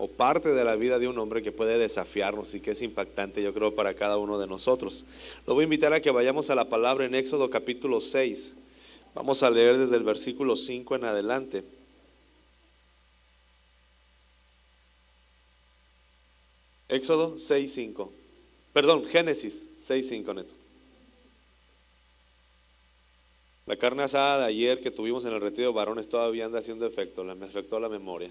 o parte de la vida de un hombre que puede desafiarnos y que es impactante, yo creo, para cada uno de nosotros. Lo voy a invitar a que vayamos a la palabra en Éxodo capítulo 6. Vamos a leer desde el versículo 5 en adelante. Éxodo 6:5. Perdón, Génesis 6:5, Neto. La carne asada de ayer que tuvimos en el retiro de varones todavía anda haciendo efecto, me afectó la memoria.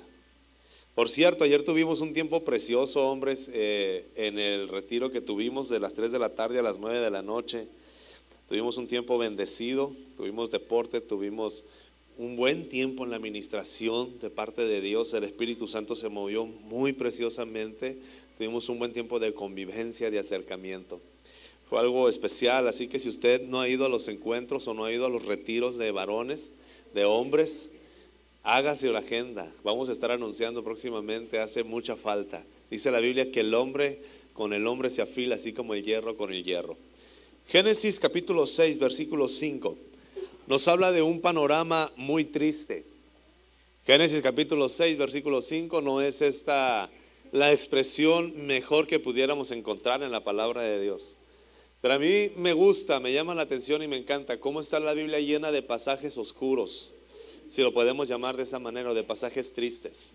Por cierto, ayer tuvimos un tiempo precioso, hombres, en el retiro que tuvimos de las 3 de la tarde a las 9 de la noche. Tuvimos un tiempo bendecido, tuvimos deporte, tuvimos un buen tiempo en la administración de parte de Dios. El Espíritu Santo se movió muy preciosamente. Tuvimos un buen tiempo de convivencia, de acercamiento. Fue algo especial, así que si usted no ha ido a los encuentros o no ha ido a los retiros de varones, de hombres, hágase la agenda. Vamos a estar anunciando próximamente, hace mucha falta. Dice la Biblia que el hombre con el hombre se afila, así como el hierro con el hierro. Génesis capítulo 6, versículo 5, nos habla de un panorama muy triste. Génesis capítulo 6, versículo 5 no es esta la expresión mejor que pudiéramos encontrar en la palabra de Dios. Pero a mí me gusta, me llama la atención y me encanta cómo está la Biblia llena de pasajes oscuros, si lo podemos llamar de esa manera, o de pasajes tristes.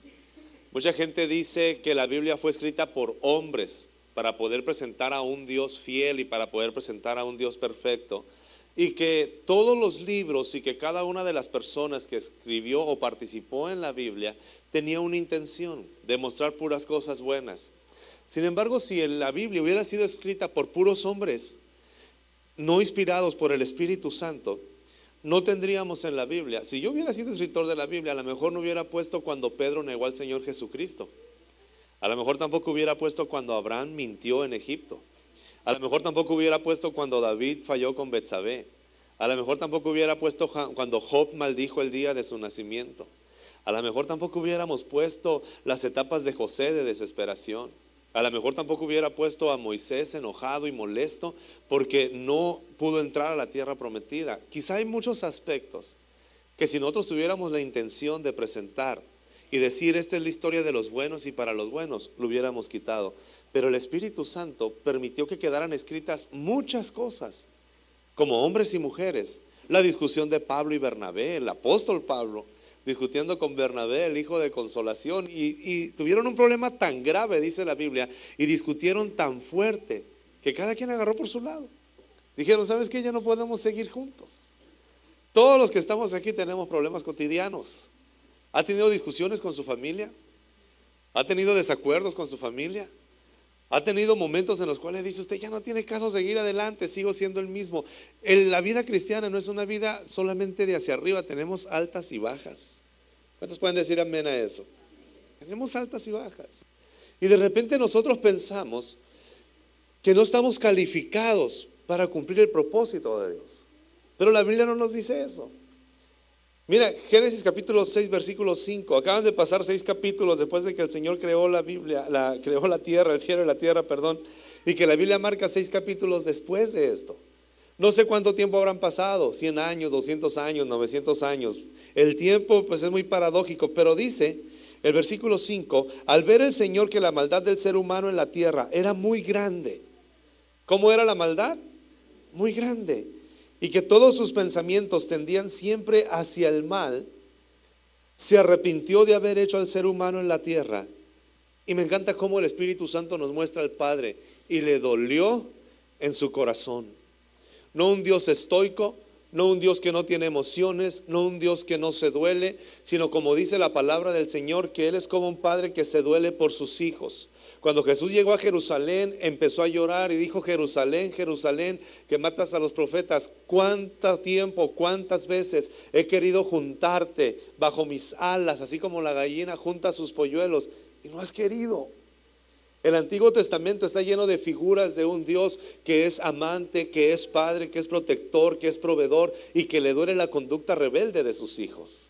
Mucha gente dice que la Biblia fue escrita por hombres para poder presentar a un Dios fiel y para poder presentar a un Dios perfecto, y que todos los libros y que cada una de las personas que escribió o participó en la Biblia tenía una intención de mostrar puras cosas buenas. Sin embargo, si la Biblia hubiera sido escrita por puros hombres, no inspirados por el Espíritu Santo, no tendríamos en la Biblia. Si yo hubiera sido escritor de la Biblia, a lo mejor no hubiera puesto cuando Pedro negó al Señor Jesucristo. A lo mejor tampoco hubiera puesto cuando Abraham mintió en Egipto. A lo mejor tampoco hubiera puesto cuando David falló con Betsabé. A lo mejor tampoco hubiera puesto cuando Job maldijo el día de su nacimiento. A lo mejor tampoco hubiéramos puesto las etapas de José de desesperación. A lo mejor tampoco hubiera puesto a Moisés enojado y molesto porque no pudo entrar a la tierra prometida. Quizá hay muchos aspectos que si nosotros tuviéramos la intención de presentar y decir esta es la historia de los buenos y para los buenos, lo hubiéramos quitado. Pero el Espíritu Santo permitió que quedaran escritas muchas cosas, como hombres y mujeres. La discusión de Pablo y Bernabé, el apóstol Pablo discutiendo con Bernabé, el hijo de consolación, y tuvieron un problema tan grave, dice la Biblia, y discutieron tan fuerte, que cada quien agarró por su lado. Dijeron, ¿sabes qué? Ya no podemos seguir juntos. Todos los que estamos aquí tenemos problemas cotidianos. ¿Ha tenido discusiones con su familia? ¿Ha tenido desacuerdos con su familia? ¿Ha tenido momentos en los cuales dice usted, ya no tiene caso seguir adelante, sigo siendo el mismo? La vida cristiana no es una vida solamente de hacia arriba, tenemos altas y bajas. ¿Cuántos pueden decir amén a eso? Tenemos altas y bajas. Y de repente nosotros pensamos que no estamos calificados para cumplir el propósito de Dios. Pero la Biblia no nos dice eso. Mira, Génesis capítulo 6, versículo 5. Acaban de pasar 6 capítulos después de que el Señor creó la Biblia, creó la tierra, el cielo y la tierra, perdón. Y que la Biblia marca 6 capítulos después de esto. No sé cuánto tiempo habrán pasado, 100 años, 200 años, 900 años. El tiempo pues es muy paradójico, pero dice el versículo 5, al ver el Señor que la maldad del ser humano en la tierra era muy grande. ¿Cómo era la maldad? Muy grande. Y que todos sus pensamientos tendían siempre hacia el mal, se arrepintió de haber hecho al ser humano en la tierra. Y me encanta cómo el Espíritu Santo nos muestra al Padre, y le dolió en su corazón. No un Dios estoico, no un Dios que no tiene emociones, no un Dios que no se duele, sino como dice la palabra del Señor, que Él es como un padre que se duele por sus hijos. Cuando Jesús llegó a Jerusalén, empezó a llorar y dijo, Jerusalén, Jerusalén, que matas a los profetas, ¿cuánto tiempo, cuántas veces he querido juntarte bajo mis alas, así como la gallina junta sus polluelos, y no has querido? El Antiguo Testamento está lleno de figuras de un Dios que es amante, que es padre, que es protector, que es proveedor y que le duele la conducta rebelde de sus hijos.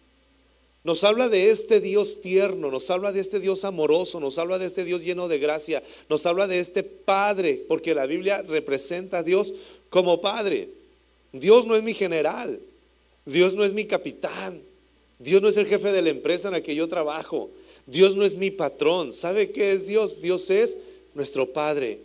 Nos habla de este Dios tierno, nos habla de este Dios amoroso, nos habla de este Dios lleno de gracia, nos habla de este Padre, porque la Biblia representa a Dios como Padre. Dios no es mi general, Dios no es mi capitán, Dios no es el jefe de la empresa en la que yo trabajo, Dios no es mi patrón. ¿Sabe qué es Dios? Dios es nuestro Padre.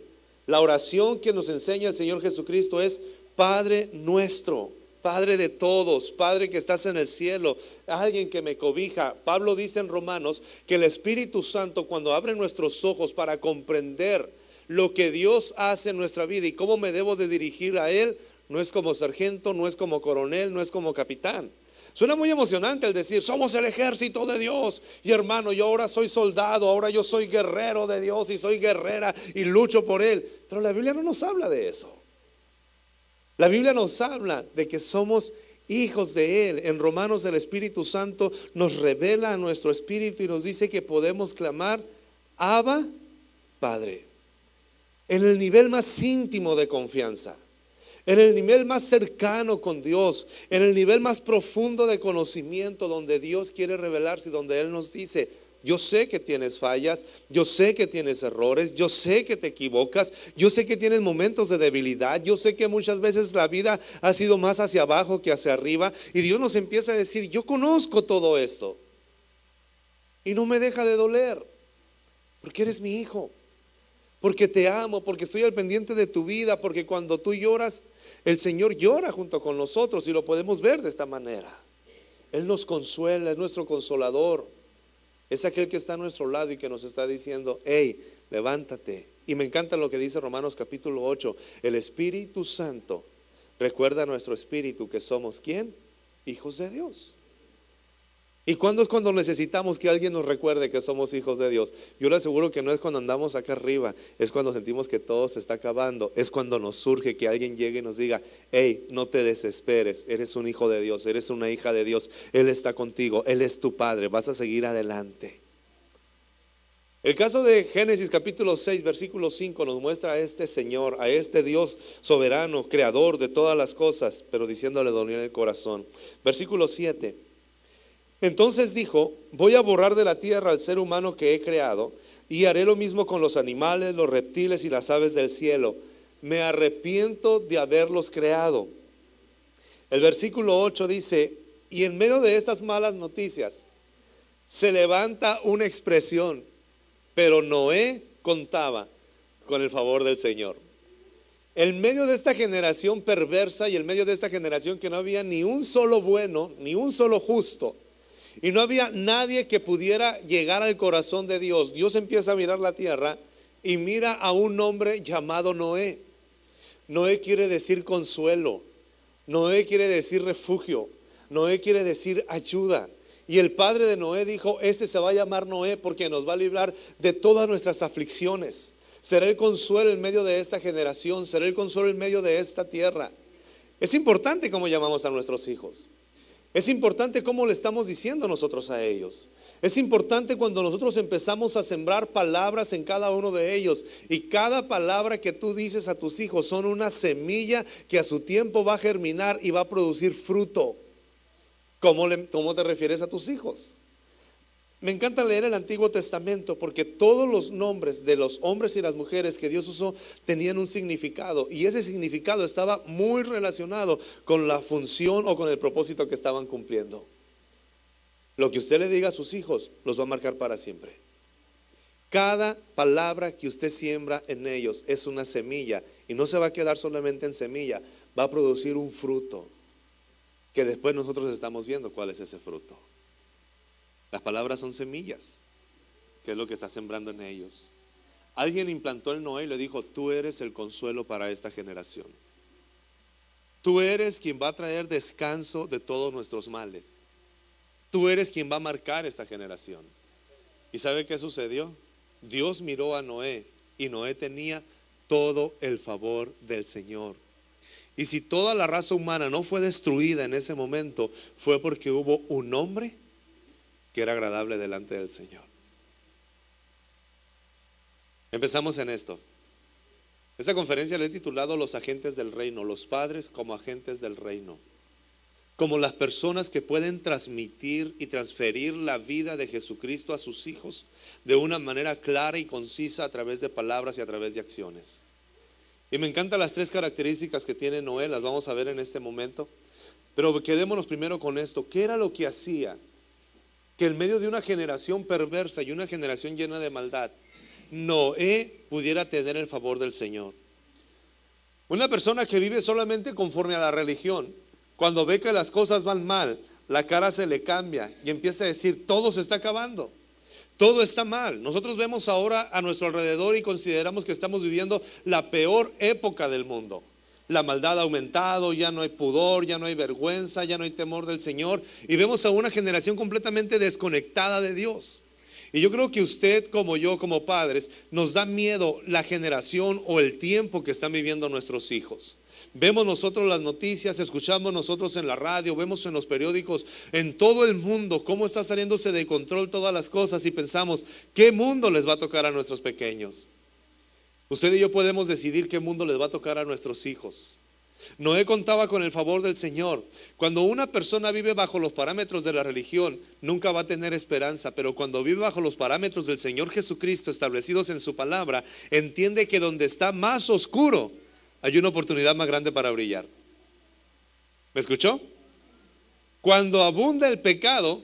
La oración que nos enseña el Señor Jesucristo es: Padre nuestro, Padre de todos, Padre que estás en el cielo, alguien que me cobija. Pablo dice en Romanos que el Espíritu Santo, cuando abre nuestros ojos para comprender lo que Dios hace en nuestra vida y cómo me debo de dirigir a Él, no es como sargento, no es como coronel, no es como capitán. Suena muy emocionante el decir: somos el ejército de Dios, y hermano, yo ahora soy soldado, ahora yo soy guerrero de Dios y soy guerrera y lucho por Él. Pero la Biblia no nos habla de eso. La Biblia nos habla de que somos hijos de Él. En Romanos, el Espíritu Santo nos revela a nuestro espíritu y nos dice que podemos clamar: Abba, Padre. En el nivel más íntimo de confianza, en el nivel más cercano con Dios, en el nivel más profundo de conocimiento, donde Dios quiere revelarse y donde Él nos dice: yo sé que tienes fallas, yo sé que tienes errores, yo sé que te equivocas, yo sé que tienes momentos de debilidad, yo sé que muchas veces la vida ha sido más hacia abajo que hacia arriba, y Dios nos empieza a decir: yo conozco todo esto y no me deja de doler, porque eres mi hijo, porque te amo, porque estoy al pendiente de tu vida, porque cuando tú lloras, el Señor llora junto con nosotros, y lo podemos ver de esta manera. Él nos consuela, es nuestro consolador. Es aquel que está a nuestro lado y que nos está diciendo: hey, levántate. Y me encanta lo que dice Romanos capítulo 8. El Espíritu Santo recuerda a nuestro espíritu que somos, ¿quién? Hijos de Dios. ¿Y cuándo es cuando necesitamos que alguien nos recuerde que somos hijos de Dios? Yo le aseguro que no es cuando andamos acá arriba, es cuando sentimos que todo se está acabando, es cuando nos surge que alguien llegue y nos diga: hey, no te desesperes, eres un hijo de Dios, eres una hija de Dios, Él está contigo, Él es tu Padre, vas a seguir adelante. El caso de Génesis capítulo 6, versículo 5 nos muestra a este Señor, a este Dios soberano, creador de todas las cosas, pero diciéndole dolor en el corazón. Versículo 7. Entonces dijo: voy a borrar de la tierra al ser humano que he creado, y haré lo mismo con los animales, los reptiles y las aves del cielo. Me arrepiento de haberlos creado. El versículo 8 dice: y en medio de estas malas noticias se levanta una expresión, pero Noé contaba con el favor del Señor. En medio de esta generación perversa y en medio de esta generación que no había ni un solo bueno, ni un solo justo, y no había nadie que pudiera llegar al corazón de Dios, Dios empieza a mirar la tierra y mira a un hombre llamado Noé. Noé quiere decir consuelo, Noé quiere decir refugio, Noé quiere decir ayuda. Y el padre de Noé dijo: ese se va a llamar Noé porque nos va a librar de todas nuestras aflicciones. Será el consuelo en medio de esta generación, será el consuelo en medio de esta tierra. Es importante cómo llamamos a nuestros hijos. Es importante cómo le estamos diciendo nosotros a ellos. Es importante cuando nosotros empezamos a sembrar palabras en cada uno de ellos. Y cada palabra que tú dices a tus hijos son una semilla que a su tiempo va a germinar y va a producir fruto. ¿Cómo te refieres a tus hijos? Me encanta leer el Antiguo Testamento porque todos los nombres de los hombres y las mujeres que Dios usó tenían un significado, y ese significado estaba muy relacionado con la función o con el propósito que estaban cumpliendo. Lo que usted le diga a sus hijos los va a marcar para siempre. Cada palabra que usted siembra en ellos es una semilla, y no se va a quedar solamente en semilla, va a producir un fruto que después nosotros estamos viendo cuál es ese fruto. Las palabras son semillas, que es lo que está sembrando en ellos. Alguien implantó en Noé y le dijo: tú eres el consuelo para esta generación. Tú eres quien va a traer descanso de todos nuestros males. Tú eres quien va a marcar esta generación. ¿Y sabe qué sucedió? Dios miró a Noé y Noé tenía todo el favor del Señor. Y si toda la raza humana no fue destruida en ese momento, fue porque hubo un hombre que era agradable delante del Señor. Empezamos en esto. Esta conferencia le he titulado Los agentes del reino, los padres como agentes del reino, como las personas que pueden transmitir y transferir la vida de Jesucristo a sus hijos de una manera clara y concisa a través de palabras y a través de acciones. Y me encantan las tres características que tiene Noé, las vamos a ver en este momento, pero quedémonos primero con esto. ¿Qué era lo que hacía que en medio de una generación perversa y una generación llena de maldad, Noé pudiera tener el favor del Señor. Una persona que vive solamente conforme a la religión, cuando ve que las cosas van mal, la cara se le cambia y empieza a decir, todo se está acabando, todo está mal. Nosotros vemos ahora a nuestro alrededor y consideramos que estamos viviendo la peor época del mundo. La maldad ha aumentado, ya no hay pudor, ya no hay vergüenza, ya no hay temor del Señor, y vemos a una generación completamente desconectada de Dios. Y yo creo que usted, como yo, como padres, nos da miedo la generación o el tiempo que están viviendo nuestros hijos. Vemos nosotros las noticias, escuchamos nosotros en la radio, vemos en los periódicos, en todo el mundo, cómo está saliéndose de control todas las cosas, y pensamos, ¿qué mundo les va a tocar a nuestros pequeños? Usted y yo podemos decidir qué mundo les va a tocar a nuestros hijos. Noé contaba con el favor del Señor. Cuando una persona vive bajo los parámetros de la religión, nunca va a tener esperanza, pero cuando vive bajo los parámetros del Señor Jesucristo establecidos en su palabra, entiende que donde está más oscuro, hay una oportunidad más grande para brillar. ¿Me escuchó? Cuando abunda el pecado,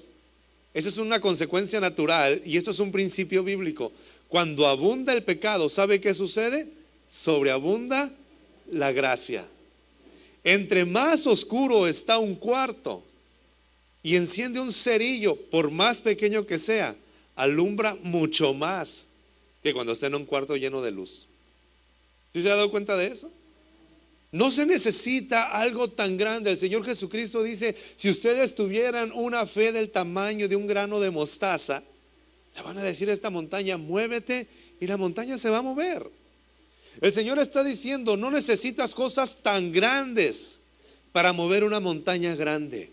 esa es una consecuencia natural y esto es un principio bíblico. Cuando abunda el pecado, ¿sabe qué sucede? Sobreabunda la gracia. Entre más oscuro está un cuarto y enciende un cerillo, por más pequeño que sea, alumbra mucho más que cuando está en un cuarto lleno de luz. ¿Sí se ha dado cuenta de eso? No se necesita algo tan grande. El Señor Jesucristo dice, si ustedes tuvieran una fe del tamaño de un grano de mostaza, le van a decir a esta montaña, muévete, y la montaña se va a mover. El Señor está diciendo, no necesitas cosas tan grandes para mover una montaña grande.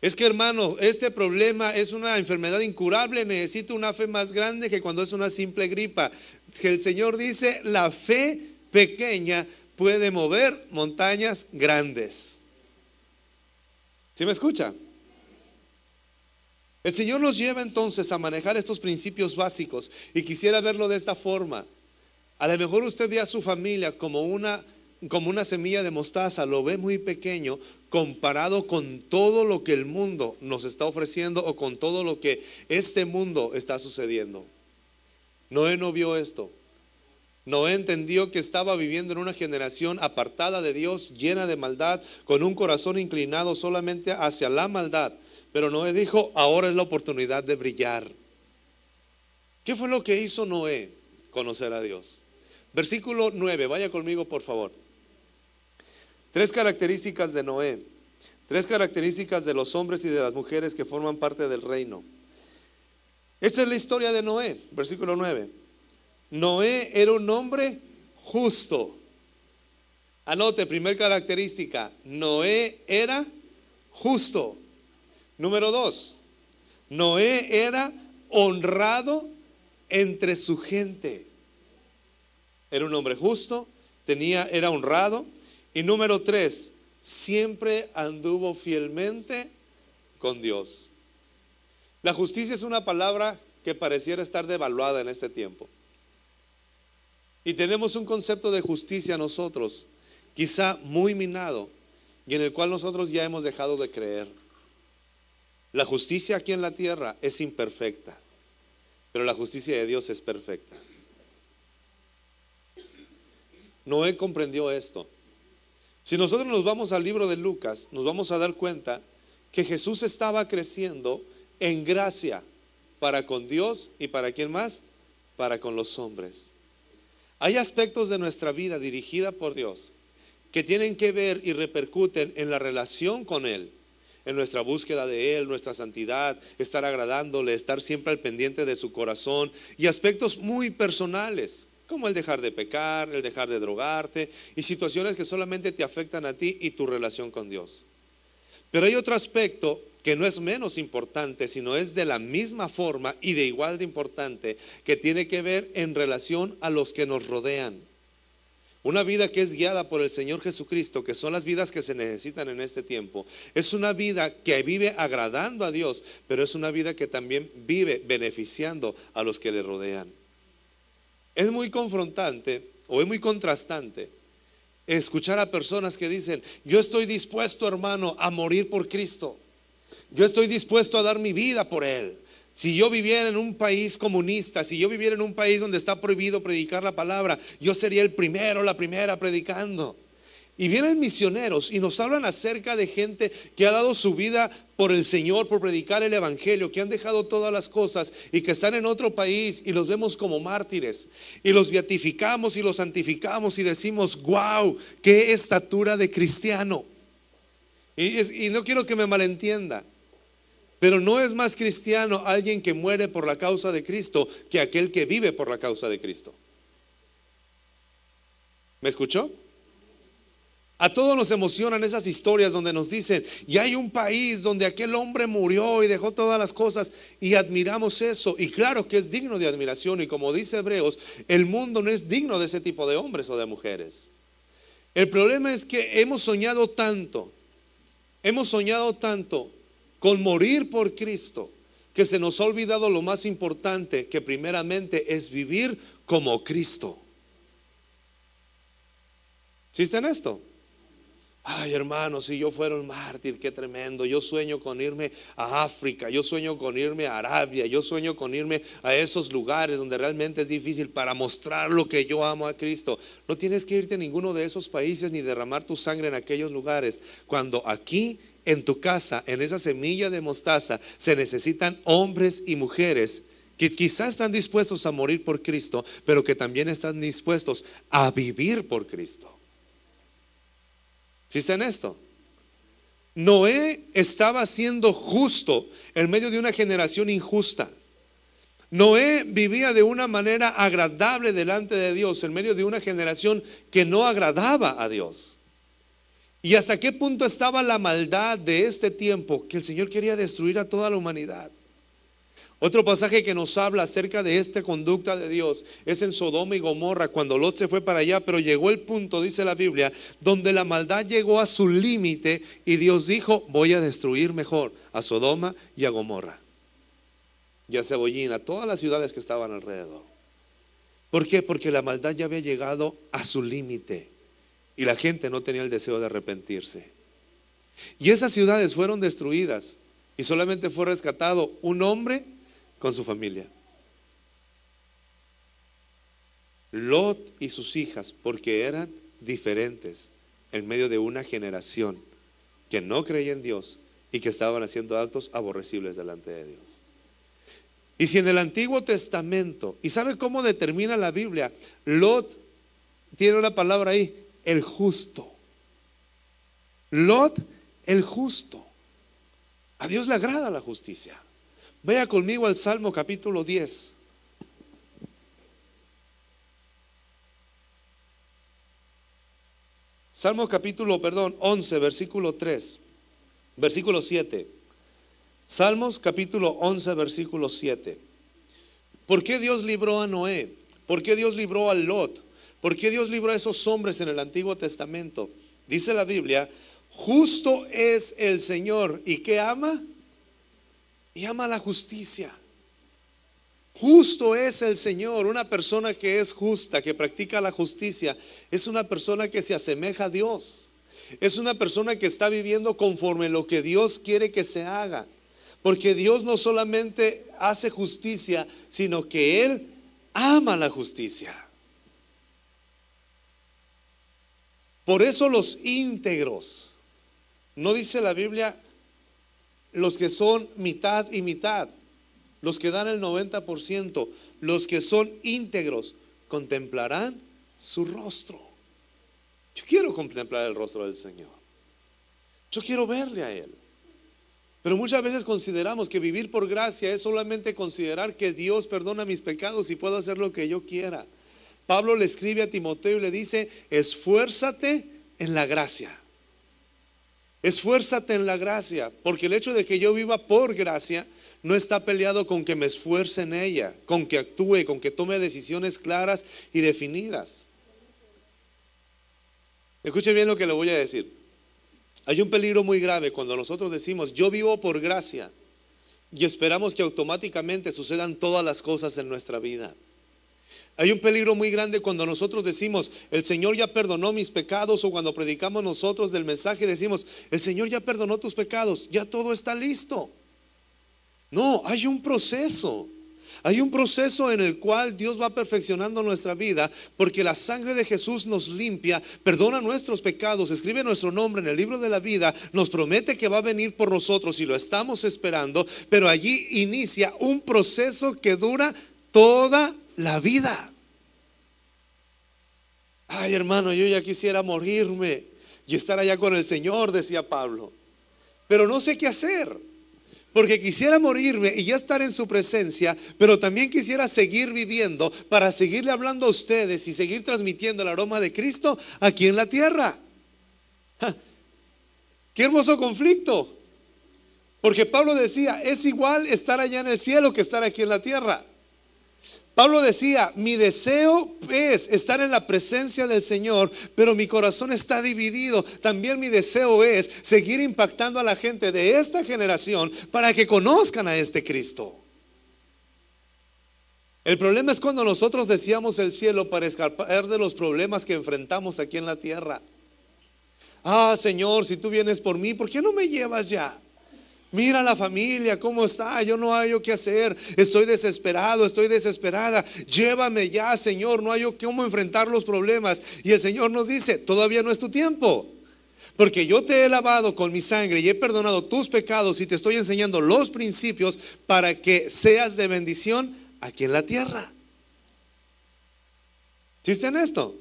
Es que, hermano, este problema es una enfermedad incurable, necesito una fe más grande que cuando es una simple gripa. Que el Señor dice, la fe pequeña puede mover montañas grandes. ¿Sí me escucha? El Señor nos lleva entonces a manejar estos principios básicos y quisiera verlo de esta forma. A lo mejor usted ve a su familia como una semilla de mostaza, lo ve muy pequeño comparado con todo lo que el mundo nos está ofreciendo o con todo lo que este mundo está sucediendo. Noé no vio esto. Noé entendió que estaba viviendo en una generación apartada de Dios, llena de maldad, con un corazón inclinado solamente hacia la maldad. Pero Noé dijo, ahora es la oportunidad de brillar. ¿Qué fue lo que hizo Noé? Conocer a Dios. Versículo 9, vaya conmigo por favor. 3 características de Noé, 3 características de los hombres y de las mujeres que forman parte del reino. Esta es la historia de Noé, versículo 9. Noé era un hombre justo. Anote, primer característica, Noé era justo. Número 2, Noé era honrado entre su gente. Era un hombre justo, era honrado. Y número 3, siempre anduvo fielmente con Dios. La justicia es una palabra que pareciera estar devaluada en este tiempo. Y tenemos un concepto de justicia nosotros, quizá muy minado, y en el cual nosotros ya hemos dejado de creer. La justicia aquí en la tierra es imperfecta, pero la justicia de Dios es perfecta. Noé comprendió esto. Si nosotros nos vamos al libro de Lucas, nos vamos a dar cuenta que Jesús estaba creciendo en gracia para con Dios y para ¿quién más? Para con los hombres. Hay aspectos de nuestra vida dirigida por Dios que tienen que ver y repercuten en la relación con Él, en nuestra búsqueda de Él, nuestra santidad, estar agradándole, estar siempre al pendiente de su corazón, y aspectos muy personales, como el dejar de pecar, el dejar de drogarte, y situaciones que solamente te afectan a ti y tu relación con Dios. Pero hay otro aspecto que no es menos importante, sino es de la misma forma y de igual de importante, que tiene que ver en relación a los que nos rodean. Una vida que es guiada por el Señor Jesucristo, que son las vidas que se necesitan en este tiempo, es una vida que vive agradando a Dios, pero es una vida que también vive beneficiando a los que le rodean. Es muy confrontante o es muy contrastante escuchar a personas que dicen, yo estoy dispuesto, hermano, a morir por Cristo. Yo estoy dispuesto a dar mi vida por Él. Si yo viviera en un país comunista, si yo viviera en un país donde está prohibido predicar la palabra, yo sería el primero, la primera predicando. Y vienen misioneros y nos hablan acerca de gente que ha dado su vida por el Señor, por predicar el Evangelio, que han dejado todas las cosas y que están en otro país y los vemos como mártires. Y los beatificamos y los santificamos y decimos, wow, qué estatura de cristiano. Y no quiero que me malentienda, pero no es más cristiano alguien que muere por la causa de Cristo que aquel que vive por la causa de Cristo. ¿Me escuchó? A todos nos emocionan esas historias donde nos dicen, y hay un país donde aquel hombre murió y dejó todas las cosas, y admiramos eso, y claro que es digno de admiración, y como dice Hebreos, el mundo no es digno de ese tipo de hombres o de mujeres. El problema es que hemos soñado tanto con morir por Cristo, que se nos ha olvidado lo más importante, que primeramente es vivir como Cristo. ¿Sí está en esto? Ay, hermano, si yo fuera un mártir, qué tremendo. Yo sueño con irme a África, yo sueño con irme a Arabia, yo sueño con irme a esos lugares donde realmente es difícil para mostrar lo que yo amo a Cristo. No tienes que irte a ninguno de esos países ni derramar tu sangre en aquellos lugares, cuando aquí en tu casa, en esa semilla de mostaza, se necesitan hombres y mujeres que quizás están dispuestos a morir por Cristo, pero que también están dispuestos a vivir por Cristo. ¿Sí está en esto? Noé estaba siendo justo en medio de una generación injusta. Noé vivía de una manera agradable delante de Dios en medio de una generación que no agradaba a Dios. ¿Y hasta qué punto estaba la maldad de este tiempo? Que el Señor quería destruir a toda la humanidad. Otro pasaje que nos habla acerca de esta conducta de Dios es en Sodoma y Gomorra, cuando Lot se fue para allá, pero llegó el punto, dice la Biblia, donde la maldad llegó a su límite y Dios dijo, voy a destruir mejor a Sodoma y a Gomorra y a Cebollín, a todas las ciudades que estaban alrededor. ¿Por qué? Porque la maldad ya había llegado a su límite y la gente no tenía el deseo de arrepentirse. Y esas ciudades fueron destruidas y solamente fue rescatado un hombre con su familia. Lot y sus hijas, porque eran diferentes en medio de una generación que no creía en Dios y que estaban haciendo actos aborrecibles delante de Dios. Y si en el Antiguo Testamento, ¿y sabe cómo determina la Biblia? Lot tiene una palabra ahí, el justo. Lot, el justo. A Dios le agrada la justicia. Vaya conmigo al Salmo capítulo 10. Salmo capítulo, 11, versículo 3, versículo 7. Salmos capítulo 11, versículo 7. ¿Por qué Dios libró a Noé? ¿Por qué Dios libró a Lot? ¿Por qué Dios libró a esos hombres en el Antiguo Testamento? Dice la Biblia, justo es el Señor. ¿Y qué ama? Y ama la justicia. Justo es el Señor. Una persona que es justa, que practica la justicia, es una persona que se asemeja a Dios. Es una persona que está viviendo conforme lo que Dios quiere que se haga. Porque Dios no solamente hace justicia, sino que Él ama la justicia. Por eso los íntegros, no dice la Biblia los que son mitad y mitad, los que dan el 90%, los que son íntegros contemplarán su rostro. Yo quiero contemplar el rostro del Señor. Yo quiero verle a Él. Pero muchas veces consideramos que vivir por gracia es solamente considerar que Dios perdona mis pecados y puedo hacer lo que yo quiera. Pablo le escribe a Timoteo y le dice, esfuérzate en la gracia. Esfuérzate en la gracia, porque el hecho de que yo viva por gracia no está peleado con que me esfuerce en ella, con que actúe, con que tome decisiones claras y definidas. Escuche bien lo que le voy a decir. Hay un peligro muy grave cuando nosotros decimos yo vivo por gracia y esperamos que automáticamente sucedan todas las cosas en nuestra vida. Hay un peligro muy grande cuando nosotros decimos, el Señor ya perdonó mis pecados, o cuando predicamos nosotros del mensaje decimos, el Señor ya perdonó tus pecados, ya todo está listo. No, hay un proceso. Hay un proceso en el cual Dios va perfeccionando nuestra vida, porque la sangre de Jesús nos limpia, perdona nuestros pecados, escribe nuestro nombre en el libro de la vida, nos promete que va a venir por nosotros y lo estamos esperando, pero allí inicia un proceso que dura toda la vida. Ay, hermano, yo ya quisiera morirme y estar allá con el Señor, decía Pablo, pero no sé qué hacer. Porque quisiera morirme y ya estar en su presencia, pero también quisiera seguir viviendo para seguirle hablando a ustedes y seguir transmitiendo el aroma de Cristo aquí en la tierra. ¡Ja! ¡Qué hermoso conflicto! Porque Pablo decía, es igual estar allá en el cielo que estar aquí en la tierra. Pablo decía, mi deseo es estar en la presencia del Señor, pero mi corazón está dividido. También mi deseo es seguir impactando a la gente de esta generación para que conozcan a este Cristo. El problema es cuando nosotros deseamos el cielo para escapar de los problemas que enfrentamos aquí en la tierra. Ah, Señor, si tú vienes por mí, ¿por qué no me llevas ya? Mira la familia, cómo está, yo no hallo qué hacer, estoy desesperado, estoy desesperada, llévame ya, Señor, no hallo cómo enfrentar los problemas. Y el Señor nos dice, todavía no es tu tiempo, porque yo te he lavado con mi sangre y he perdonado tus pecados y te estoy enseñando los principios para que seas de bendición aquí en la tierra. ¿Sí está en esto?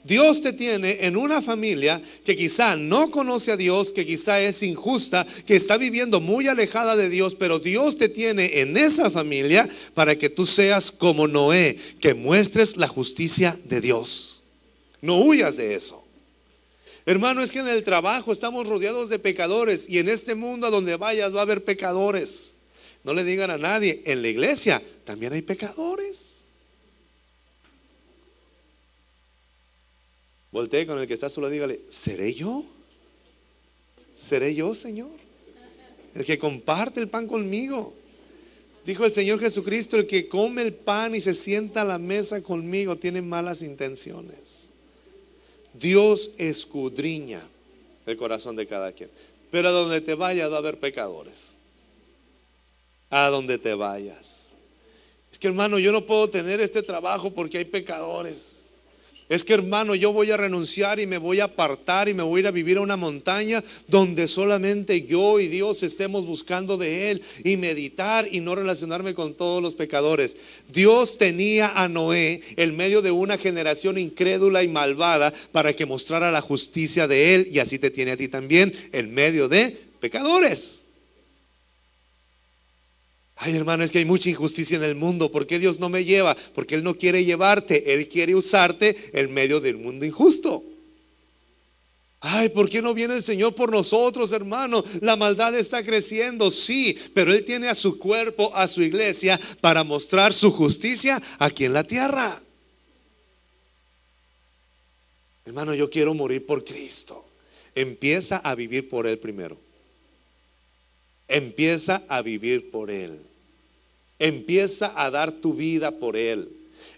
Dios te tiene en una familia que quizá no conoce a Dios, que quizá es injusta, que está viviendo muy alejada de Dios, pero Dios te tiene en esa familia para que tú seas como Noé, que muestres la justicia de Dios. No huyas de eso. Hermano, es que en el trabajo estamos rodeados de pecadores y en este mundo a donde vayas va a haber pecadores. No le digan a nadie, en la iglesia también hay pecadores. Voltee con el que está a su lado, dígale, ¿seré yo? ¿Seré yo, Señor? El que comparte el pan conmigo. Dijo el Señor Jesucristo, el que come el pan y se sienta a la mesa conmigo tiene malas intenciones. Dios escudriña el corazón de cada quien. Pero a donde te vayas va a haber pecadores. A donde te vayas. Es que, hermano, yo no puedo tener este trabajo porque hay pecadores. Es que, hermano, yo voy a renunciar y me voy a apartar y me voy a ir a vivir a una montaña donde solamente yo y Dios estemos buscando de Él y meditar y no relacionarme con todos los pecadores. Dios tenía a Noé en medio de una generación incrédula y malvada para que mostrara la justicia de Él, y así te tiene a ti también en medio de pecadores. Ay, hermano, es que hay mucha injusticia en el mundo. ¿Por qué Dios no me lleva? Porque Él no quiere llevarte, Él quiere usarte en medio del mundo injusto. Ay, ¿por qué no viene el Señor por nosotros, hermano? La maldad está creciendo, sí, pero Él tiene a su cuerpo, a su iglesia, para mostrar su justicia aquí en la tierra. Hermano, yo quiero morir por Cristo. Empieza a vivir por Él primero. Empieza a vivir por Él. Empieza a dar tu vida por Él.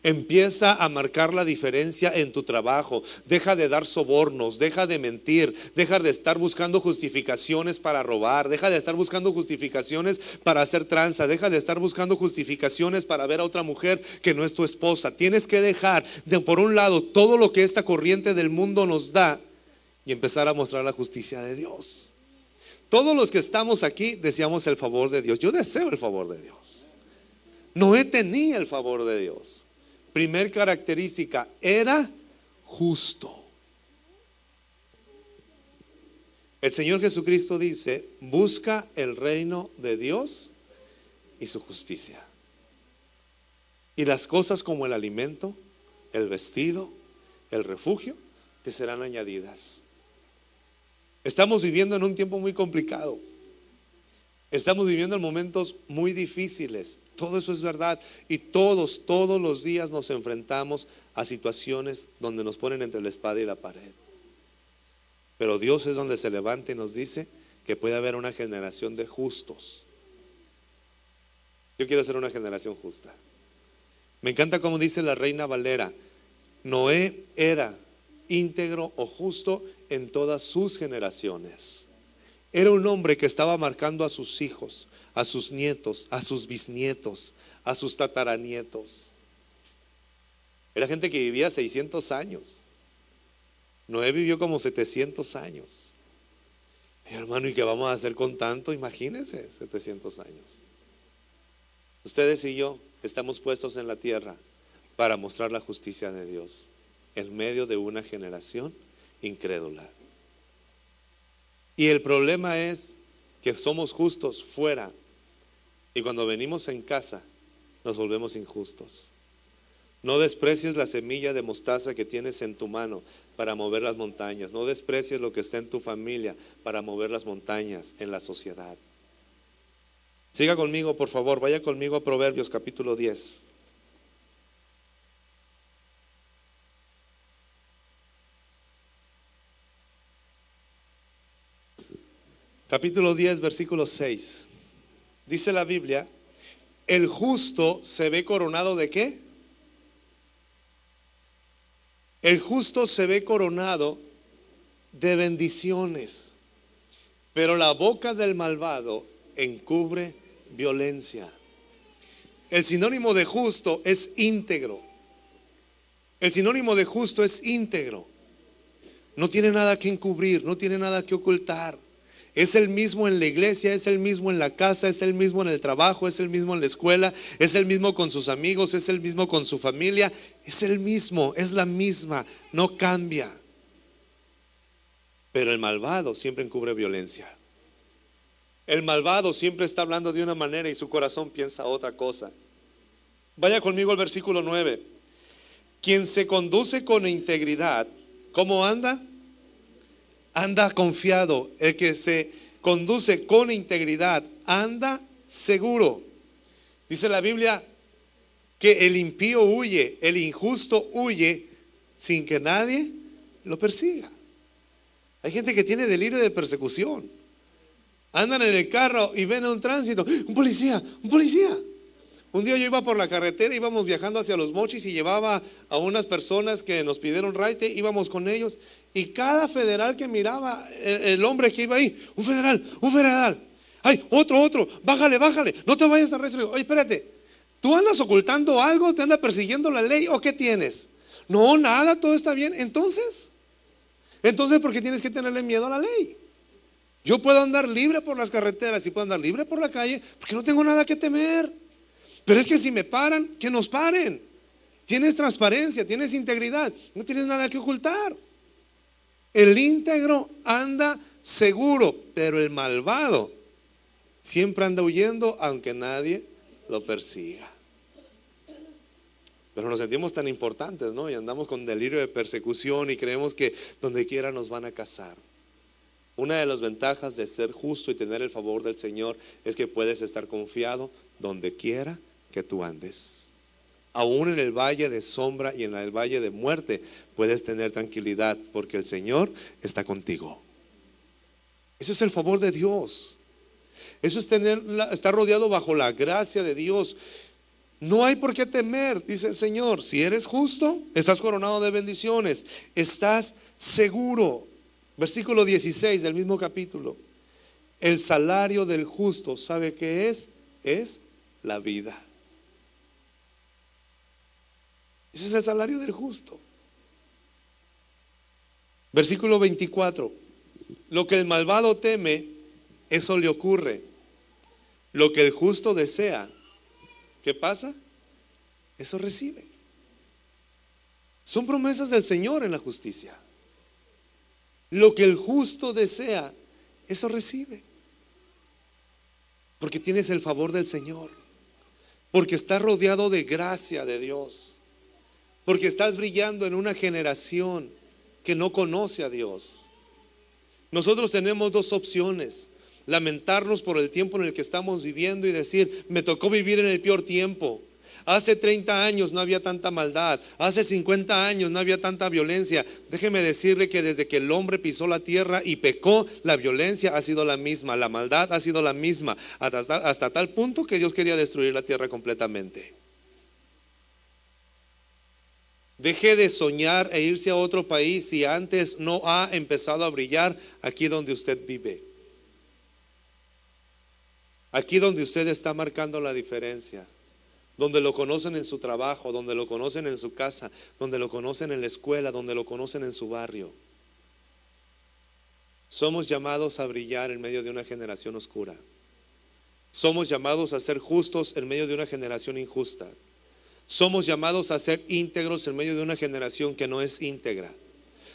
Empieza a marcar la diferencia en tu trabajo. Deja de dar sobornos, deja de mentir, deja de estar buscando justificaciones para robar, deja de estar buscando justificaciones para hacer tranza, deja de estar buscando justificaciones para ver a otra mujer que no es tu esposa. Tienes que dejar por un lado todo lo que esta corriente del mundo nos da y empezar a mostrar la justicia de Dios. Todos los que estamos aquí deseamos el favor de Dios. Yo deseo el favor de Dios. Noé tenía el favor de Dios. Primer característica, era justo. El Señor Jesucristo dice, busca el reino de Dios y su justicia. Y las cosas como el alimento, el vestido, el refugio, te serán añadidas. Estamos viviendo en un tiempo muy complicado. Estamos viviendo en momentos muy difíciles. Todo eso es verdad. Y todos los días nos enfrentamos a situaciones donde nos ponen entre la espada y la pared. Pero Dios es donde se levanta y nos dice que puede haber una generación de justos. Yo quiero ser una generación justa. Me encanta como dice la Reina Valera: Noé era íntegro o justo en todas sus generaciones. Era un hombre que estaba marcando a sus hijos, a sus nietos, a sus bisnietos, a sus tataranietos. Era gente que vivía 600 años. Noé vivió como 700 años. Hermano, ¿y qué vamos a hacer con tanto? Imagínense, 700 años. Ustedes y yo estamos puestos en la tierra para mostrar la justicia de Dios en medio de una generación incrédula. Y el problema es que somos justos fuera y cuando venimos en casa nos volvemos injustos. No desprecies la semilla de mostaza que tienes en tu mano para mover las montañas. No desprecies lo que está en tu familia para mover las montañas en la sociedad. Siga conmigo, por favor, vaya conmigo a Proverbios capítulo 10. Capítulo 10, versículo 6. Dice la Biblia: el justo se ve coronado ¿de qué? El justo se ve coronado de bendiciones, pero la boca del malvado encubre violencia. El sinónimo de justo es íntegro. El sinónimo de justo es íntegro. No tiene nada que encubrir, no tiene nada que ocultar. Es el mismo en la iglesia, es el mismo en la casa, es el mismo en el trabajo, es el mismo en la escuela, es el mismo con sus amigos, es el mismo con su familia, es el mismo, es la misma, no cambia. Pero el malvado siempre encubre violencia. El malvado siempre está hablando de una manera y su corazón piensa otra cosa. Vaya conmigo al versículo 9. Quien se conduce con integridad, ¿cómo anda? Anda confiado. El que se conduce con integridad anda seguro. Dice la Biblia que el impío huye, el injusto huye sin que nadie lo persiga. Hay gente que tiene delirio de persecución. Andan en el carro y ven a un tránsito: un policía, un policía. Un día yo iba por la carretera, íbamos viajando hacia Los Mochis y llevaba a unas personas que nos pidieron raite, íbamos con ellos y cada federal que miraba, el hombre que iba ahí: un federal, ay, otro, bájale, no te vayas a arrestar. Oye, espérate, ¿tú andas ocultando algo? ¿Te anda persiguiendo la ley o qué tienes? No, nada, todo está bien. Entonces, ¿por qué tienes que tenerle miedo a la ley? Yo puedo andar libre por las carreteras y puedo andar libre por la calle porque no tengo nada que temer. Pero es que si me paran, que nos paren. Tienes transparencia, tienes integridad, no tienes nada que ocultar. El íntegro anda seguro, pero el malvado siempre anda huyendo aunque nadie lo persiga. Pero nos sentimos tan importantes, ¿no? Y andamos con delirio de persecución y creemos que donde quiera nos van a cazar. Una de las ventajas de ser justo y tener el favor del Señor es que puedes estar confiado donde quiera que tú andes. Aún en el valle de sombra y en el valle de muerte puedes tener tranquilidad porque el Señor está contigo. Eso es el favor de Dios. Eso es estar rodeado bajo la gracia de Dios. No hay por qué temer, dice el Señor. Si eres justo, estás coronado de bendiciones, estás seguro. Versículo 16 del mismo capítulo: el salario del justo, ¿sabe qué es? Es la vida. Ese es el salario del justo. Versículo 24: lo que el malvado teme, eso le ocurre. Lo que el justo desea, ¿qué pasa? Eso recibe. Son promesas del Señor en la justicia. Lo que el justo desea, eso recibe. Porque tienes el favor del Señor. Porque estás rodeado de gracia de Dios. Porque estás brillando en una generación que no conoce a Dios. Nosotros tenemos dos opciones: lamentarnos por el tiempo en el que estamos viviendo y decir: me tocó vivir en el peor tiempo. Hace 30 años no había tanta maldad, hace 50 años no había tanta violencia. Déjeme decirle que desde que el hombre pisó la tierra y pecó, la violencia ha sido la misma, la maldad ha sido la misma, hasta tal punto que Dios quería destruir la tierra completamente. Deje de soñar e irse a otro país si antes no ha empezado a brillar aquí donde usted vive. Aquí donde usted está marcando la diferencia. Donde lo conocen en su trabajo, donde lo conocen en su casa, donde lo conocen en la escuela, donde lo conocen en su barrio. Somos llamados a brillar en medio de una generación oscura. Somos llamados a ser justos en medio de una generación injusta. Somos llamados a ser íntegros en medio de una generación que no es íntegra.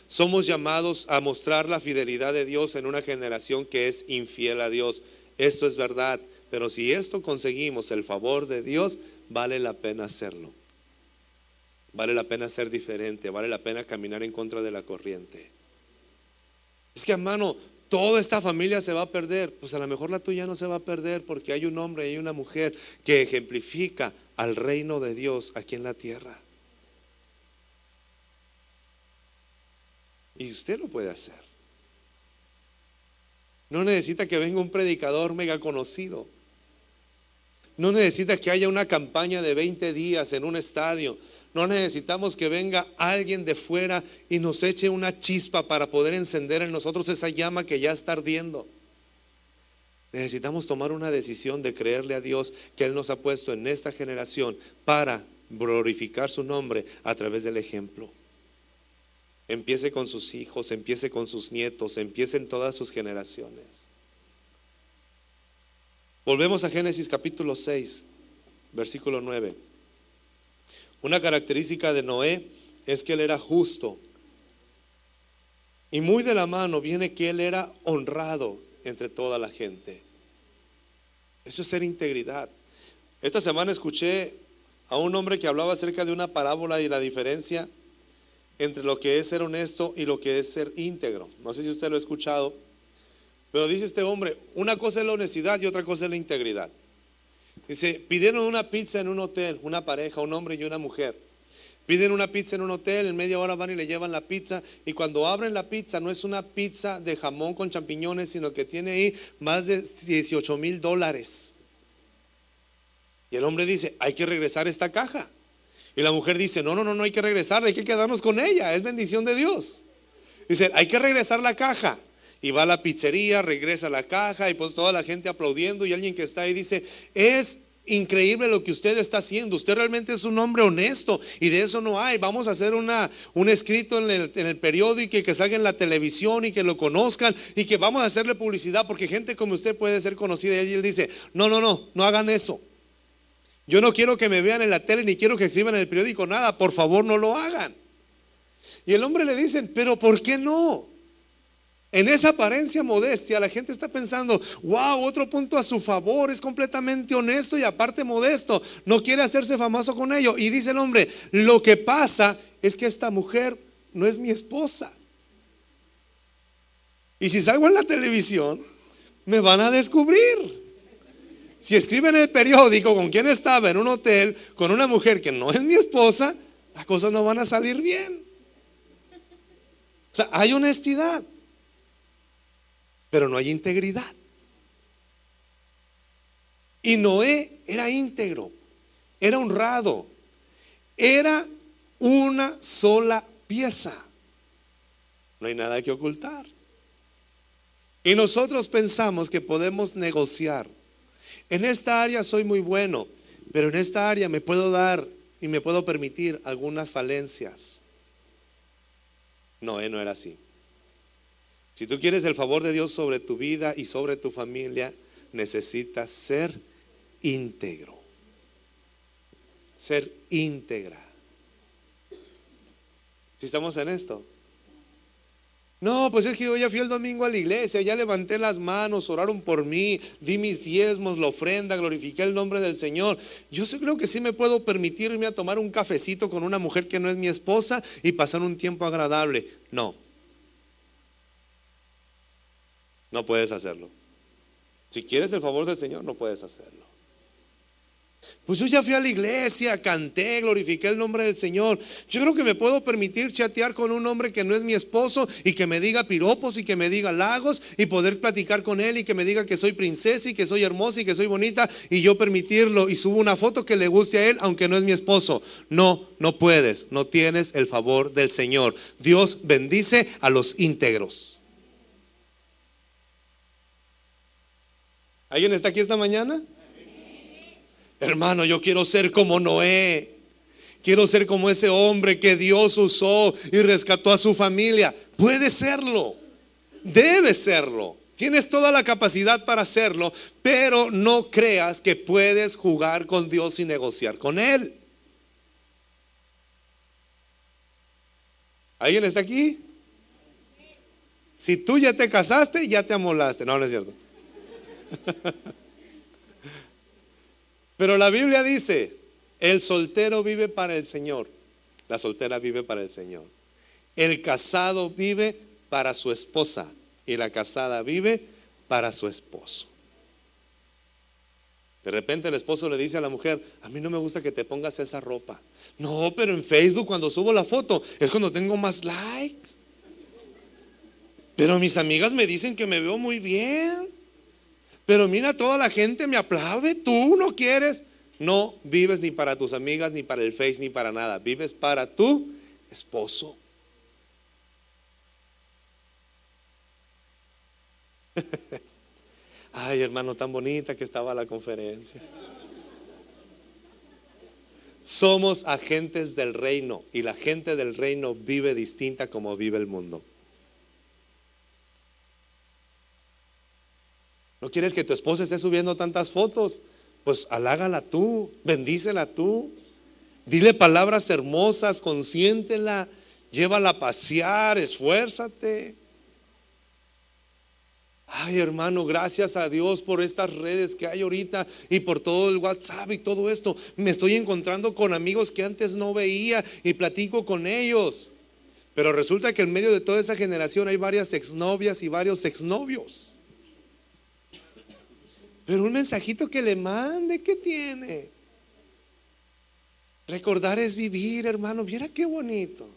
Somos llamados a mostrar la fidelidad de Dios en una generación que es infiel a Dios. Esto es verdad, pero si esto conseguimos el favor de Dios, vale la pena hacerlo. Vale la pena ser diferente, vale la pena caminar en contra de la corriente. Es que, hermano, toda esta familia se va a perder. Pues a lo mejor la tuya no se va a perder porque hay un hombre y hay una mujer que ejemplifica al reino de Dios aquí en la tierra. Y usted lo puede hacer. No necesita que venga un predicador mega conocido. No necesita que haya una campaña de 20 días en un estadio. No necesitamos que venga alguien de fuera y nos eche una chispa para poder encender en nosotros esa llama que ya está ardiendo. Necesitamos tomar una decisión de creerle a Dios que Él nos ha puesto en esta generación para glorificar su nombre a través del ejemplo. Empiece con sus hijos, empiece con sus nietos, empiece en todas sus generaciones. Volvemos a Génesis capítulo 6, versículo 9. Una característica de Noé es que él era justo. Y muy de la mano viene que él era honrado entre toda la gente. Eso es ser integridad. Esta semana escuché a un hombre que hablaba acerca de una parábola y la diferencia entre lo que es ser honesto y lo que es ser íntegro. No sé si usted lo ha escuchado, pero dice este hombre, una cosa es la honestidad y otra cosa es la integridad. Dice, pidieron una pizza en un hotel, una pareja, un hombre y una mujer. Piden una pizza en un hotel, en media hora van y le llevan la pizza, y cuando abren la pizza no es una pizza de jamón con champiñones, sino que tiene ahí más de $18,000. Y el hombre dice, hay que regresar esta caja. Y la mujer dice, no hay que regresarla, hay que quedarnos con ella, es bendición de Dios. Dice, hay que regresar la caja. Y va a la pizzería, regresa la caja, y pues toda la gente aplaudiendo, y alguien que está ahí dice, es increíble lo que usted está haciendo, usted realmente es un hombre honesto, y de eso no hay. Vamos a hacer un escrito en el periódico y que salga en la televisión y que lo conozcan, y que vamos a hacerle publicidad, porque gente como usted puede ser conocida. Y él dice, no hagan eso. Yo no quiero que me vean en la tele, ni quiero que exhiban en el periódico, nada, por favor no lo hagan. Y el hombre le dicen, pero ¿por qué no? En esa apariencia modestia la gente está pensando, wow, otro punto a su favor, es completamente honesto y aparte modesto, no quiere hacerse famoso con ello. Y dice el hombre, lo que pasa es que esta mujer no es mi esposa. Y si salgo en la televisión, me van a descubrir. Si escribe en el periódico con quién estaba en un hotel con una mujer que no es mi esposa, las cosas no van a salir bien. O sea, hay honestidad, pero no hay integridad. Y Noé era íntegro, era honrado, era una sola pieza. No hay nada que ocultar. Y nosotros pensamos que podemos negociar. En esta área soy muy bueno, pero en esta área me puedo dar y me puedo permitir algunas falencias. Noé no era así. Si tú quieres el favor de Dios sobre tu vida y sobre tu familia, necesitas ser íntegro. Ser íntegra. ¿Si estamos en esto? No, pues es que yo ya fui el domingo a la iglesia, ya levanté las manos, oraron por mí, di mis diezmos, la ofrenda, glorifiqué el nombre del Señor. Yo creo que sí me puedo permitirme a tomar un cafecito con una mujer que no es mi esposa y pasar un tiempo agradable. No puedes hacerlo. Si quieres el favor del Señor, no puedes hacerlo. Pues yo ya fui a la iglesia, canté, glorifiqué el nombre del Señor. Yo creo que me puedo permitir chatear con un hombre que no es mi esposo y que me diga piropos y que me diga halagos y poder platicar con él y que me diga que soy princesa y que soy hermosa y que soy bonita y yo permitirlo y subo una foto que le guste a él aunque no es mi esposo. No, no puedes, no tienes el favor del Señor. Dios bendice a los íntegros. ¿Alguien está aquí esta mañana? Hermano, yo quiero ser como Noé. Quiero ser como ese hombre que Dios usó y rescató a su familia. Puede serlo, debe serlo. Tienes toda la capacidad para hacerlo, pero no creas que puedes jugar con Dios y negociar con Él. ¿Alguien está aquí? Si tú ya te casaste, ya te amolaste. No, no es cierto. Pero la Biblia dice, el soltero vive para el Señor, la soltera vive para el Señor. El casado vive para su esposa y la casada vive para su esposo. De repente el esposo le dice a la mujer, a mí no me gusta que te pongas esa ropa. No, pero en Facebook cuando subo la foto es cuando tengo más likes. Pero mis amigas me dicen que me veo muy bien. Pero mira, toda la gente me aplaude, tú no quieres. No vives ni para tus amigas, ni para el Face, ni para nada. Vives para tu esposo. Ay, hermano, tan bonita que estaba la conferencia. Somos agentes del reino y la gente del reino vive distinta como vive el mundo. ¿No quieres que tu esposa esté subiendo tantas fotos? Pues halágala tú, bendícela tú. Dile palabras hermosas, consiéntela, llévala a pasear, esfuérzate. Ay, hermano, gracias a Dios por estas redes que hay ahorita y por todo el WhatsApp y todo esto. Me estoy encontrando con amigos que antes no veía y platico con ellos. Pero resulta que en medio de toda esa generación hay varias exnovias y varios exnovios. Pero un mensajito que le mande, ¿qué tiene? Recordar es vivir, hermano. Mira qué bonito.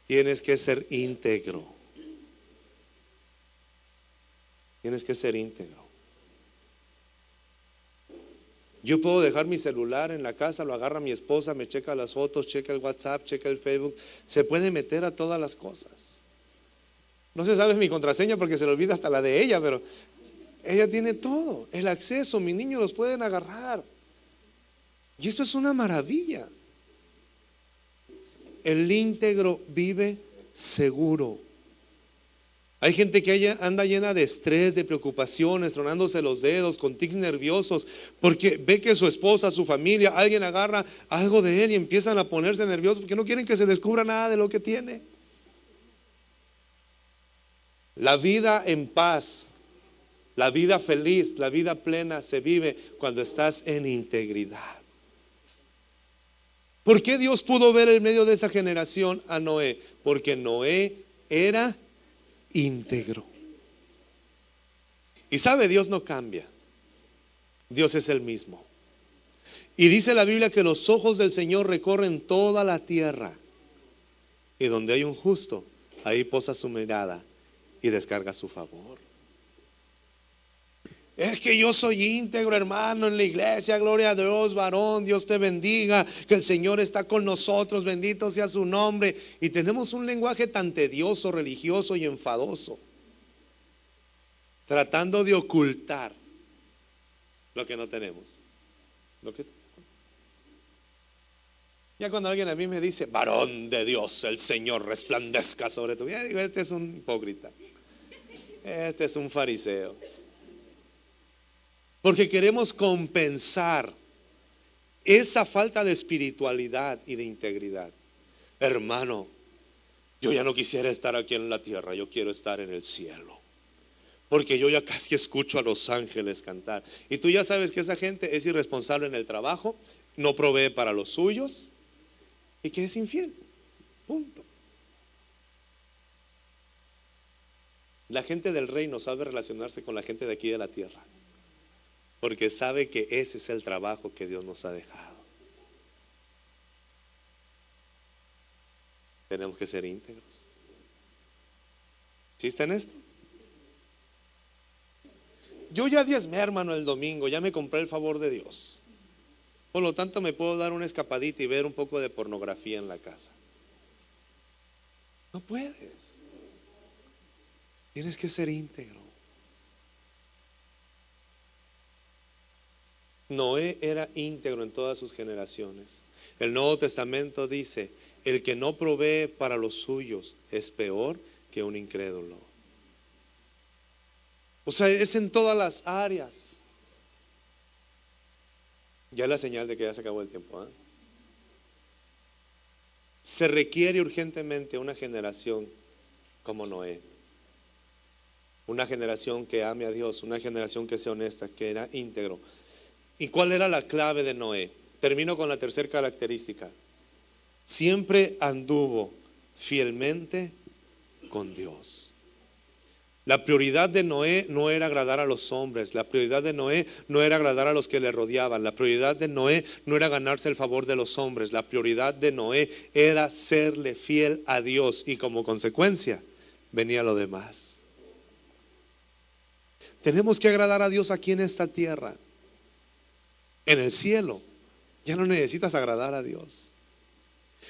Tienes que ser íntegro. Tienes que ser íntegro. Yo puedo dejar mi celular en la casa, lo agarra mi esposa, me checa las fotos, checa el WhatsApp, checa el Facebook. Se puede meter a todas las cosas. No se sabe mi contraseña porque se le olvida hasta la de ella, pero ella tiene todo, el acceso, mis niños los pueden agarrar. Y esto es una maravilla. El íntegro vive seguro. Hay gente que anda llena de estrés, de preocupaciones, tronándose los dedos, con tics nerviosos, porque ve que su esposa, su familia, alguien agarra algo de él y empiezan a ponerse nerviosos porque no quieren que se descubra nada de lo que tiene. La vida en paz, la vida feliz, la vida plena se vive cuando estás en integridad. ¿Por qué Dios pudo ver en medio de esa generación a Noé? Porque Noé era íntegro. Y sabe, Dios no cambia. Dios es el mismo. Y dice la Biblia que los ojos del Señor recorren toda la tierra. Y donde hay un justo, ahí posa su mirada y descarga su favor. Es que yo soy íntegro, hermano, en la iglesia, gloria a Dios, varón, Dios te bendiga, que el Señor está con nosotros, bendito sea su nombre. Y tenemos un lenguaje tan tedioso, religioso y enfadoso, tratando de ocultar lo que no tenemos. Ya cuando alguien a mí me dice, varón de Dios, el Señor resplandezca sobre tu vida, digo, este es un hipócrita, este es un fariseo. Porque queremos compensar esa falta de espiritualidad y de integridad. Hermano, yo ya no quisiera estar aquí en la tierra, yo quiero estar en el cielo. Porque yo ya casi escucho a los ángeles cantar. Y tú ya sabes que esa gente es irresponsable en el trabajo, no provee para los suyos y que es infiel. Punto. La gente del reino sabe relacionarse con la gente de aquí de la tierra. porque sabe que ese es el trabajo que Dios nos ha dejado. Tenemos que ser íntegros. ¿Sí está en esto? Yo ya diezmé, hermano, el domingo, ya me compré el favor de Dios. Por lo tanto, me puedo dar una escapadita y ver un poco de pornografía en la casa. No puedes. Tienes que ser íntegro. Noé era íntegro en todas sus generaciones. El Nuevo Testamento dice: el que no provee para los suyos es peor que un incrédulo. O sea, es en todas las áreas. Ya es la señal de que ya se acabó el tiempo, ¿eh? Se requiere urgentemente una generación como Noé. Una generación que ame a Dios, una generación que sea honesta, que era íntegro. ¿Y cuál era la clave de Noé? Termino con la tercera característica. Siempre anduvo fielmente con Dios. La prioridad de Noé no era agradar a los hombres, la prioridad de Noé no era agradar a los que le rodeaban, la prioridad de Noé no era ganarse el favor de los hombres, la prioridad de Noé era serle fiel a Dios, y como consecuencia venía lo demás. Tenemos que agradar a Dios aquí en esta tierra. En el cielo ya no necesitas agradar a Dios.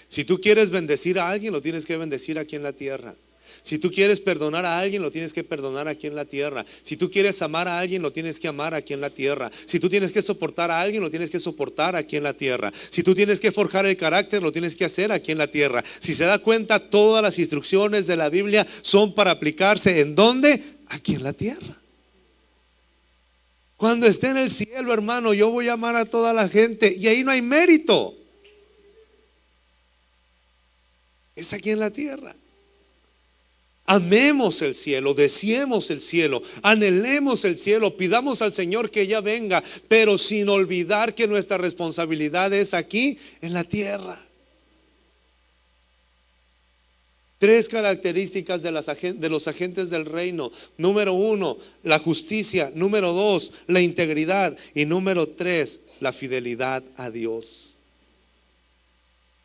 Si tú quieres bendecir a alguien, lo tienes que bendecir aquí en la tierra. Si tú quieres perdonar a alguien, lo tienes que perdonar aquí en la tierra. Si tú quieres amar a alguien, lo tienes que amar aquí en la tierra. Si tú tienes que soportar a alguien, lo tienes que soportar aquí en la tierra. Si tú tienes que forjar el carácter, lo tienes que hacer aquí en la tierra. Si se da cuenta, todas las instrucciones de la Biblia son para aplicarse ¿en dónde? Aquí en la tierra. Cuando esté en el cielo, hermano, yo voy a amar a toda la gente, y ahí no hay mérito. Es aquí en la tierra. Amemos el cielo, deseemos el cielo, anhelemos el cielo, pidamos al Señor que ya venga, pero sin olvidar que nuestra responsabilidad es aquí en la tierra. Tres características de los agentes del reino. Número 1, la justicia. Número 2, la integridad. Y número 3, la fidelidad a Dios.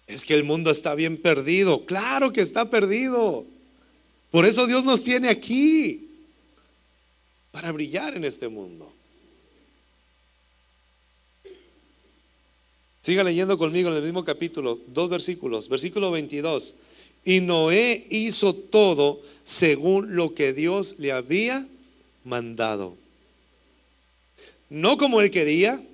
Es que el mundo está bien perdido. Claro que está perdido. Por eso Dios nos tiene aquí, para brillar en este mundo. Siga leyendo conmigo en el mismo capítulo, 2 versículos. Versículo 22. Y Noé hizo todo según lo que Dios le había mandado. No como él quería,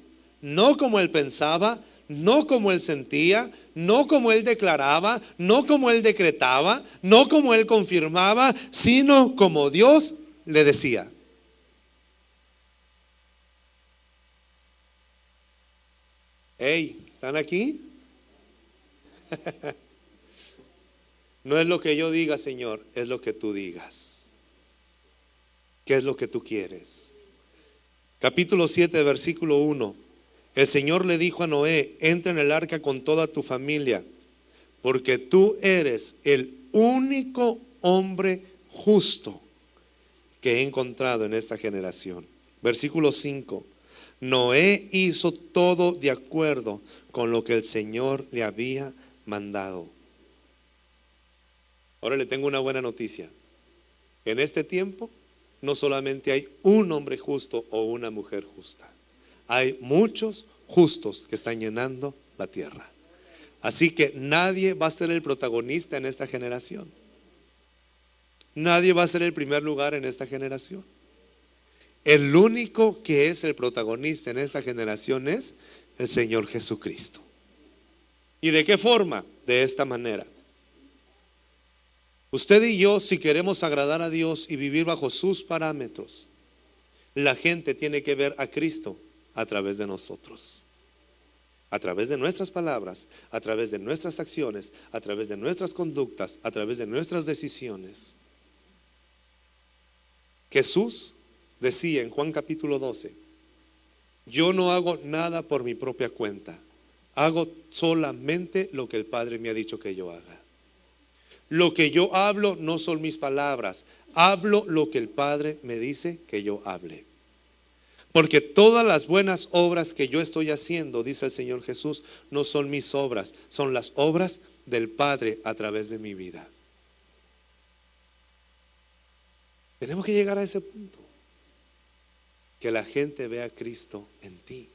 no como él pensaba, no como él sentía, no como él declaraba, no como él decretaba, no como él confirmaba, sino como Dios le decía. Hey, ¿están aquí? No es lo que yo diga, Señor, es lo que tú digas. ¿Qué es lo que tú quieres? Capítulo 7, versículo 1. El Señor le dijo a Noé: entra en el arca con toda tu familia, porque tú eres el único hombre justo que he encontrado en esta generación. Versículo 5. Noé hizo todo de acuerdo con lo que el Señor le había mandado. Ahora le tengo una buena noticia. En este tiempo no solamente hay un hombre justo o una mujer justa. Hay muchos justos que están llenando la tierra. Así que nadie va a ser el protagonista en esta generación. Nadie va a ser el primer lugar en esta generación. El único que es el protagonista en esta generación es el Señor Jesucristo. ¿Y de qué forma? De esta manera. Usted y yo, si queremos agradar a Dios y vivir bajo sus parámetros, la gente tiene que ver a Cristo a través de nosotros, a través de nuestras palabras, a través de nuestras acciones, a través de nuestras conductas, a través de nuestras decisiones. Jesús decía en Juan capítulo 12: yo no hago nada por mi propia cuenta, hago solamente lo que el Padre me ha dicho que yo haga. Lo que yo hablo no son mis palabras, hablo lo que el Padre me dice que yo hable. Porque todas las buenas obras que yo estoy haciendo, dice el Señor Jesús, no son mis obras, son las obras del Padre a través de mi vida. Tenemos que llegar a ese punto, que la gente vea a Cristo en ti.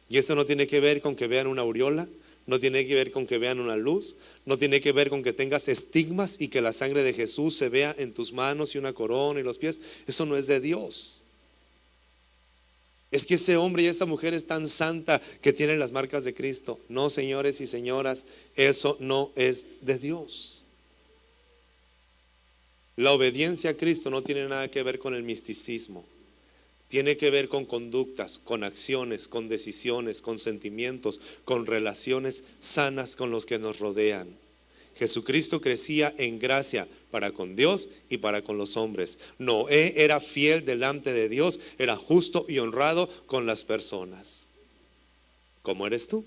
Y eso no tiene que ver con que vean una aureola, no tiene que ver con que vean una luz, no tiene que ver con que tengas estigmas y que la sangre de Jesús se vea en tus manos y una corona y los pies. Eso no es de Dios. Es que ese hombre y esa mujer es tan santa que tienen las marcas de Cristo. No, señores y señoras, eso no es de Dios. La obediencia a Cristo no tiene nada que ver con el misticismo. Tiene que ver con conductas, con acciones, con decisiones, con sentimientos, con relaciones sanas con los que nos rodean. Jesucristo crecía en gracia para con Dios y para con los hombres. Noé era fiel delante de Dios, era justo y honrado con las personas. ¿Cómo eres tú?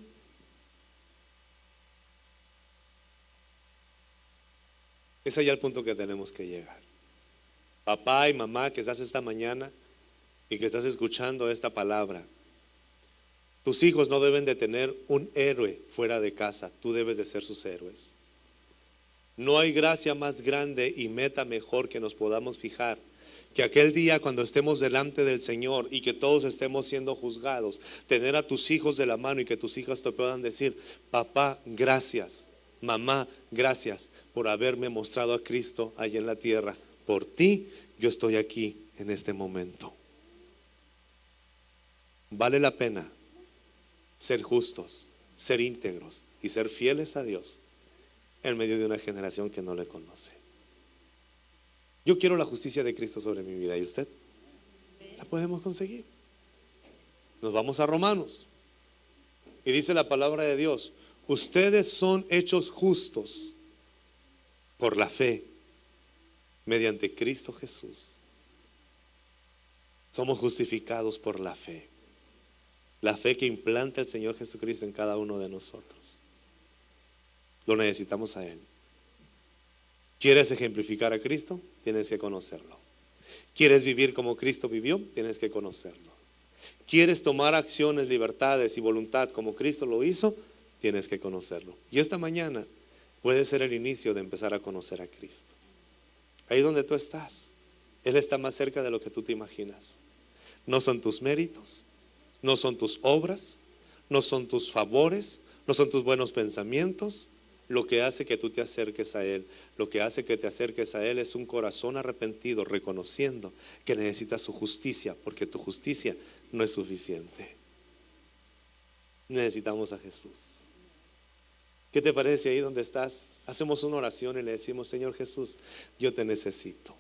Es allá el punto que tenemos que llegar. Papá y mamá que estás esta mañana y que estás escuchando esta palabra, tus hijos no deben de tener un héroe fuera de casa, tú debes de ser sus héroes. No hay gracia más grande y meta mejor que nos podamos fijar que aquel día cuando estemos delante del Señor y que todos estemos siendo juzgados, tener a tus hijos de la mano y que tus hijas te puedan decir: papá, gracias, mamá, gracias por haberme mostrado a Cristo allá en la tierra. Por ti yo estoy aquí en este momento. Vale la pena ser justos, ser íntegros y ser fieles a Dios en medio de una generación que no le conoce. Yo quiero la justicia de Cristo sobre mi vida, ¿y usted? La podemos conseguir. Nos vamos a Romanos y dice la palabra de Dios: ustedes son hechos justos por la fe mediante Cristo Jesús. Somos justificados por la fe. La fe que implanta el Señor Jesucristo en cada uno de nosotros. Lo necesitamos a Él. ¿Quieres ejemplificar a Cristo? Tienes que conocerlo. ¿Quieres vivir como Cristo vivió? Tienes que conocerlo. ¿Quieres tomar acciones, libertades y voluntad como Cristo lo hizo? Tienes que conocerlo. Y esta mañana puede ser el inicio de empezar a conocer a Cristo. Ahí donde tú estás, Él está más cerca de lo que tú te imaginas. No son tus méritos, no son tus obras, no son tus favores, no son tus buenos pensamientos. Lo que hace que tú te acerques a Él, lo que hace que te acerques a Él es un corazón arrepentido, reconociendo que necesitas su justicia, porque tu justicia no es suficiente. Necesitamos a Jesús. ¿Qué te parece ahí donde estás? Hacemos una oración y le decimos: Señor Jesús, yo te necesito.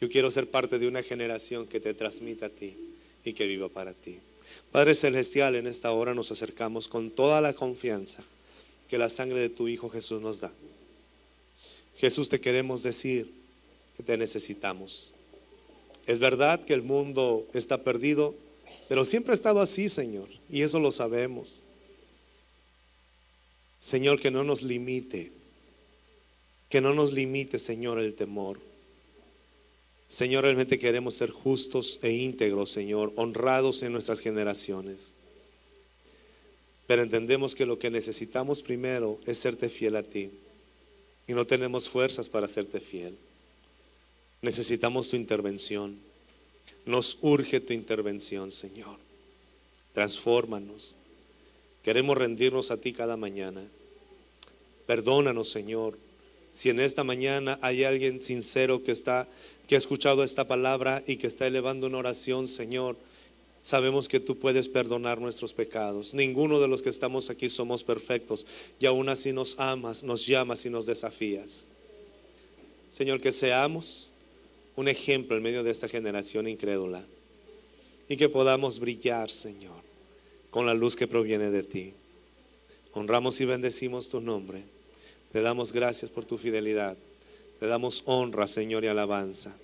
Yo quiero ser parte de una generación que te transmita a ti y que viva para ti. Padre Celestial, en esta hora nos acercamos con toda la confianza que la sangre de tu Hijo Jesús nos da. Jesús, te queremos decir que te necesitamos. Es verdad que el mundo está perdido, pero siempre ha estado así, Señor, y eso lo sabemos. Señor, que no nos limite, Señor, el temor. Señor, realmente queremos ser justos e íntegros, Señor, honrados en nuestras generaciones. Pero entendemos que lo que necesitamos primero es serte fiel a ti. Y no tenemos fuerzas para serte fiel. Necesitamos tu intervención. Nos urge tu intervención, Señor. Transfórmanos. Queremos rendirnos a ti cada mañana. Perdónanos, Señor. Si en esta mañana hay alguien sincero que ha escuchado esta palabra y que está elevando una oración, Señor, sabemos que tú puedes perdonar nuestros pecados. Ninguno de los que estamos aquí somos perfectos y aún así nos amas, nos llamas y nos desafías. Señor, que seamos un ejemplo en medio de esta generación incrédula y que podamos brillar, Señor, con la luz que proviene de ti. Honramos y bendecimos tu nombre. Te damos gracias por tu fidelidad. Te damos honra, Señor, y alabanza.